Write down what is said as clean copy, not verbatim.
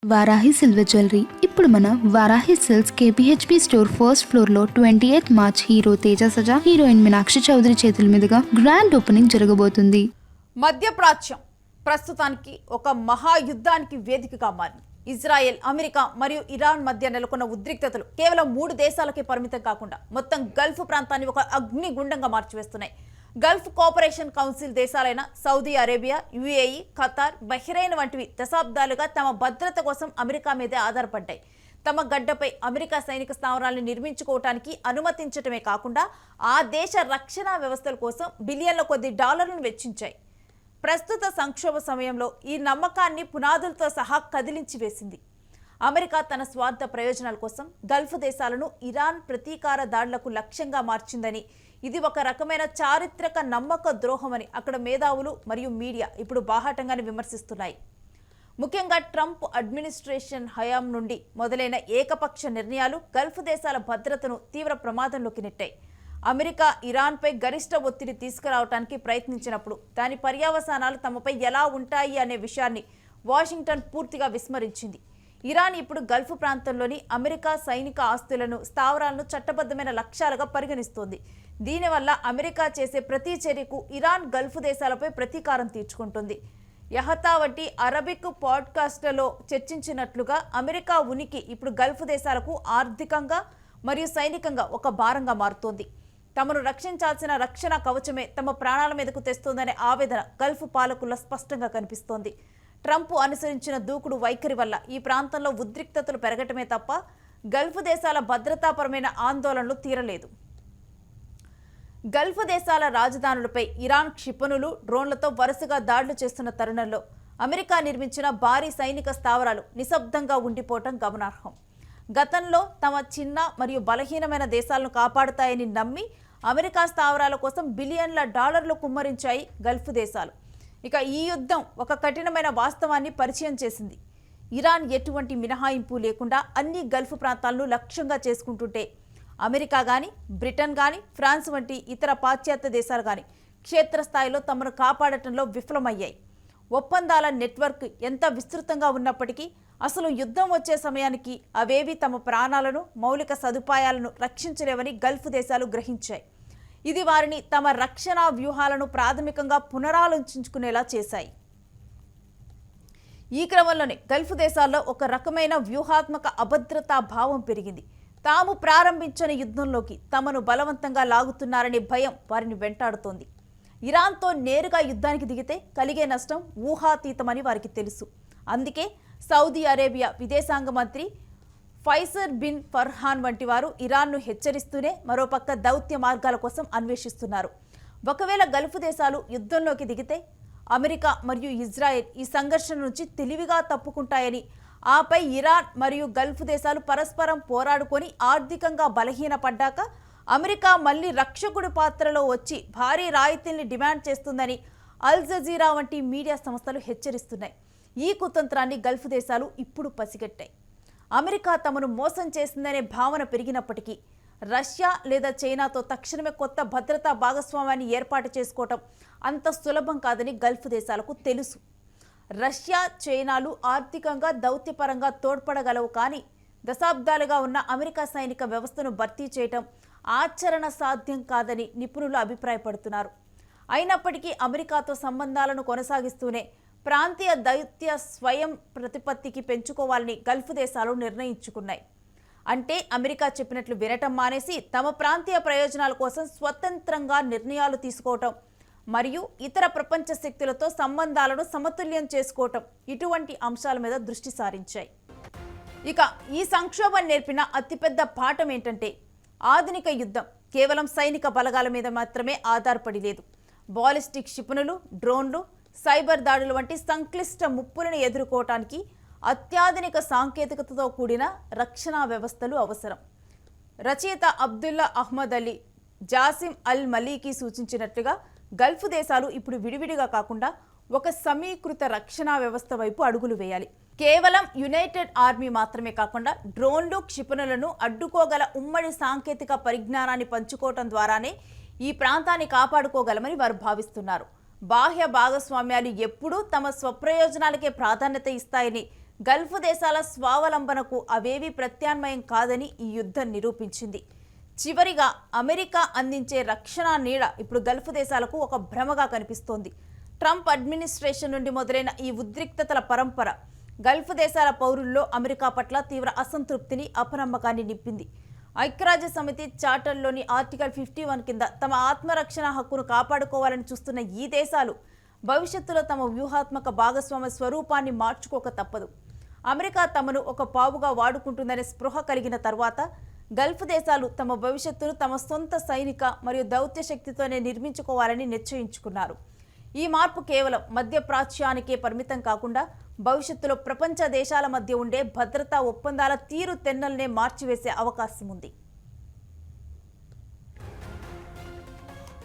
Varahi silver jewellery ఇప్పుడు మన Varahi silks KPHB store first floor లో 28 March hero Teja Sajja heroine Meenakshi Chaudhary చేతుల మీదుగా గ్రాండ్ ఓపెనింగ్ జరగబోతుంది. మధ్యప్రాచ్యం ప్రస్తుతానికి ఒక మహాయుద్ధానికి వేదికగా మారింది. ఇజ్రాయెల్, అమెరికా మరియు ఇరాన్ మధ్య నెలకొన్న ఉద్రిక్తతలు కేవలం 3 దేశాలకే పరిమితం కాకుండా మొత్తం గల్ఫ్ ప్రాంతాన్ని ఒక అగ్నిగుండంగా మార్చివేస్తున్నాయి. గల్ఫ్ కోఆపరేషన్ కౌన్సిల్ దేశాలైన Saudi Arabia, UAE, Qatar, Bahrain వంటివి దశాబ్దాలుగా తమ భద్రత కోసం అమెరికా మీదే ఆధారపడ్డాయి. తమ గడ్డపై అమెరికా సైనిక స్థావరాలను నిర్మించుకోవటానికి అనుమతించడమే కాకుండా ఆ దేశ రక్షణ వ్యవస్థల కోసం బిలియన్ల కొద్ది డాలర్లను వెచ్చించాయి. ప్రస్తుత సంక్షోభ సమయంలో ఈ నమ్మకాన్ని పునాదులతో సహా కదిలించి వేసింది. అమెరికా తన స్వార్థ ప్రయోజనాల కోసం గల్ఫ్ దేశాలను ఇరాన్ ప్రతీకార దాడులకు లక్ష్యంగా మార్చిందని, ఇది ఒక రకమైన చారిత్రక నమ్మక ద్రోహమని అక్కడ మేధావులు మరియు మీడియా ఇప్పుడు బాహాటంగానే విమర్శిస్తున్నాయి. ముఖ్యంగా ట్రంప్ అడ్మినిస్ట్రేషన్ హయాం నుండి మొదలైన ఏకపక్ష నిర్ణయాలు గల్ఫ్ దేశాల భద్రతను తీవ్ర ప్రమాదంలోకి నెట్టాయి. అమెరికా ఇరాన్పై గరిష్ట ఒత్తిడి తీసుకురావడానికి ప్రయత్నించినప్పుడు దాని పర్యవసానాలు తమపై ఎలా ఉంటాయి అనే విషయాన్ని వాషింగ్టన్ పూర్తిగా విస్మరించింది. ఇరాన్ ఇప్పుడు గల్ఫ్ ప్రాంతంలోని అమెరికా సైనిక ఆస్తులను, స్థావరాలను చట్టబద్ధమైన లక్ష్యాలుగా పరిగణిస్తోంది. దీనివల్ల అమెరికా చేసే ప్రతి చర్యకు ఇరాన్ గల్ఫ్ దేశాలపై ప్రతీకారం తీర్చుకుంటుంది. యహతా వంటి అరబిక్ పాడ్కాస్ట్లలో చర్చించినట్లుగా అమెరికా ఉనికి ఇప్పుడు గల్ఫ్ దేశాలకు ఆర్థికంగా మరియు సైనికంగా ఒక భారంగా మారుతోంది. తమను రక్షించాల్సిన రక్షణ కవచమే తమ ప్రాణాల మీదకు తెస్తోందనే ఆవేదన గల్ఫ్ పాలకుల్లో స్పష్టంగా కనిపిస్తోంది. ట్రంప్ అనుసరించిన దూకుడు వైఖరి వల్ల ఈ ప్రాంతంలో ఉద్రిక్తతలు పెరగటమే తప్ప గల్ఫ్ దేశాల భద్రతాపరమైన ఆందోళనలు తీరలేదు. గల్ఫ్ దేశాల రాజధానులపై ఇరాన్ క్షిపణులు, డ్రోన్లతో వరుసగా దాడులు చేస్తున్న తరుణంలో అమెరికా నిర్మించిన భారీ సైనిక స్థావరాలు నిశ్శబ్దంగా ఉండిపోవటం గమనార్హం. గతంలో తమ చిన్న మరియు బలహీనమైన దేశాలను కాపాడుతాయని నమ్మి అమెరికా స్థావరాల కోసం బిలియన్ల డాలర్లు కుమ్మరించాయి గల్ఫ్ దేశాలు. ఇక ఈ యుద్ధం ఒక కఠినమైన వాస్తవాన్ని పరిచయం చేసింది. ఇరాన్ ఎటువంటి మినహాయింపు లేకుండా అన్ని గల్ఫ్ ప్రాంతాలను లక్ష్యంగా చేసుకుంటుంటే అమెరికా కానీ, బ్రిటన్ కానీ, ఫ్రాన్స్ వంటి ఇతర పాశ్చాత్య దేశాలు కానీ క్షేత్రస్థాయిలో తమను కాపాడటంలో విఫలమయ్యాయి. ఒప్పందాల నెట్వర్క్ ఎంత విస్తృతంగా ఉన్నప్పటికీ అసలు యుద్ధం వచ్చే సమయానికి అవేవి తమ ప్రాణాలను, మౌలిక సదుపాయాలను రక్షించలేవని గల్ఫ్ దేశాలు గ్రహించాయి. ఇది వారిని తమ రక్షణ వ్యూహాలను ప్రాథమికంగా పునరాలోచించుకునేలా చేశాయి. ఈ క్రమంలోనే గల్ఫ్ దేశాల్లో ఒక రకమైన వ్యూహాత్మక అభద్రతా భావం పెరిగింది. తాము ప్రారంభించిన యుద్ధంలోకి తమను బలవంతంగా లాగుతున్నారనే భయం వారిని వెంటాడుతోంది. ఇరాన్తో నేరుగా యుద్ధానికి దిగితే కలిగే నష్టం ఊహాతీతమని వారికి తెలుసు. అందుకే సౌదీ అరేబియా విదేశాంగ మంత్రి ఫైసర్ బిన్ ఫర్హాన్ వంటి వారు ఇరాన్ను హెచ్చరిస్తూనే మరోపక్క దౌత్య మార్గాల కోసం అన్వేషిస్తున్నారు. ఒకవేళ గల్ఫ్ దేశాలు యుద్ధంలోకి దిగితే అమెరికా మరియు ఇజ్రాయెల్ ఈ సంఘర్షణ నుంచి తెలివిగా తప్పుకుంటాయని, ఆపై ఇరాన్ మరియు గల్ఫ్ దేశాలు పరస్పరం పోరాడుకొని ఆర్థికంగా బలహీనపడ్డాక అమెరికా మళ్లీ రక్షకుడి పాత్రలో వచ్చి భారీ రాయితీల్ని డిమాండ్ చేస్తుందని అల్ జజీరా వంటి మీడియా సంస్థలు హెచ్చరిస్తున్నాయి. ఈ కుతంత్రాన్ని గల్ఫ్ దేశాలు ఇప్పుడు పసిగట్టాయి. అమెరికా తమను మోసం చేసిందనే భావన పెరిగినప్పటికీ రష్యా లేదా చైనాతో తక్షణమే కొత్త భద్రతా భాగస్వామ్యాన్ని ఏర్పాటు చేసుకోవటం అంత సులభం కాదని గల్ఫ్ దేశాలకు తెలుసు. రష్యా, చైనాలు ఆర్థికంగా, దౌత్యపరంగా తోడ్పడగలవు, కానీ దశాబ్దాలుగా ఉన్న అమెరికా సైనిక వ్యవస్థను భర్తీ చేయటం ఆచరణ సాధ్యం కాదని నిపుణులు అభిప్రాయపడుతున్నారు. అయినప్పటికీ అమెరికాతో సంబంధాలను కొనసాగిస్తూనే ప్రాంతీయ దౌత్య స్వయం ప్రతిపత్తికి పెంచుకోవాలని గల్ఫ్ దేశాలు నిర్ణయించుకున్నాయి. అంటే అమెరికా చెప్పినట్లు వినటం మానేసి తమ ప్రాంతీయ ప్రయోజనాల కోసం స్వతంత్రంగా నిర్ణయాలు తీసుకోవటం మరియు ఇతర ప్రపంచ శక్తులతో సంబంధాలను సమతుల్యం చేసుకోవటం, ఇటువంటి అంశాల మీద దృష్టి సారించాయి. ఇక ఈ సంక్షోభం నేర్పిన అతిపెద్ద పాఠం ఏంటంటే ఆధునిక యుద్ధం కేవలం సైనిక బలగాల మీద మాత్రమే ఆధారపడి లేదు. బాలిస్టిక్ క్షిపణులు, డ్రోన్లు, సైబర్ దాడులు వంటి సంక్లిష్ట ముప్పులను ఎదుర్కోవటానికి అత్యాధునిక సాంకేతికతతో కూడిన రక్షణ వ్యవస్థలు అవసరం. రచయిత అబ్దుల్లా అహ్మద్ అలీ జాసిమ్ అల్ మలీకి సూచించినట్లుగా గల్ఫ్ దేశాలు ఇప్పుడు విడివిడిగా కాకుండా ఒక సమీకృత రక్షణ వ్యవస్థ వైపు అడుగులు వేయాలి. కేవలం యునైటెడ్ ఆర్మీ మాత్రమే కాకుండా డ్రోన్లు, క్షిపణులను అడ్డుకోగల ఉమ్మడి సాంకేతిక పరిజ్ఞానాన్ని పంచుకోవటం ద్వారానే ఈ ప్రాంతాన్ని కాపాడుకోగలమని వారు భావిస్తున్నారు. బాహ్య భాగస్వామ్యాలు ఎప్పుడూ తమ స్వప్రయోజనాలకే ప్రాధాన్యత ఇస్తాయని గల్ఫ్ దేశాల స్వావలంబనకు అవేవీ ప్రత్యామ్నాయం కాదని ఈ యుద్ధం నిరూపించింది. చివరిగా అమెరికా అందించే రక్షణ నీడ ఇప్పుడు గల్ఫ్ దేశాలకు ఒక భ్రమగా కనిపిస్తోంది. ట్రంప్ అడ్మినిస్ట్రేషన్ నుండి మొదలైన ఈ ఉద్రిక్తతల పరంపర గల్ఫ్ దేశాల పౌరుల్లో అమెరికా పట్ల తీవ్ర అసంతృప్తిని, అపనమ్మకాన్ని నింపింది. ఐక్యరాజ్య సమితి చార్టర్లోని ఆర్టికల్ 51 కింద తమ ఆత్మరక్షణ హక్కును కాపాడుకోవాలని చూస్తున్న ఈ దేశాలు భవిష్యత్తులో తమ వ్యూహాత్మక భాగస్వామ్య స్వరూపాన్ని మార్చుకోక తప్పదు. అమెరికా తమను ఒక పావుగా వాడుకుంటుందనే స్పృహ కలిగిన తర్వాత గల్ఫ్ దేశాలు తమ భవిష్యత్తును తమ సొంత సైనిక మరియు దౌత్య శక్తితోనే నిర్మించుకోవాలని నిశ్చయించుకున్నారు. ఈ మార్పు కేవలం మధ్యప్రాచ్యానికే పరిమితం కాకుండా భవిష్యత్తులో ప్రపంచ దేశాల మధ్య ఉండే భద్రతా ఒప్పందాల తీరు తెన్నల్నే మార్చివేసే అవకాశం ఉంది.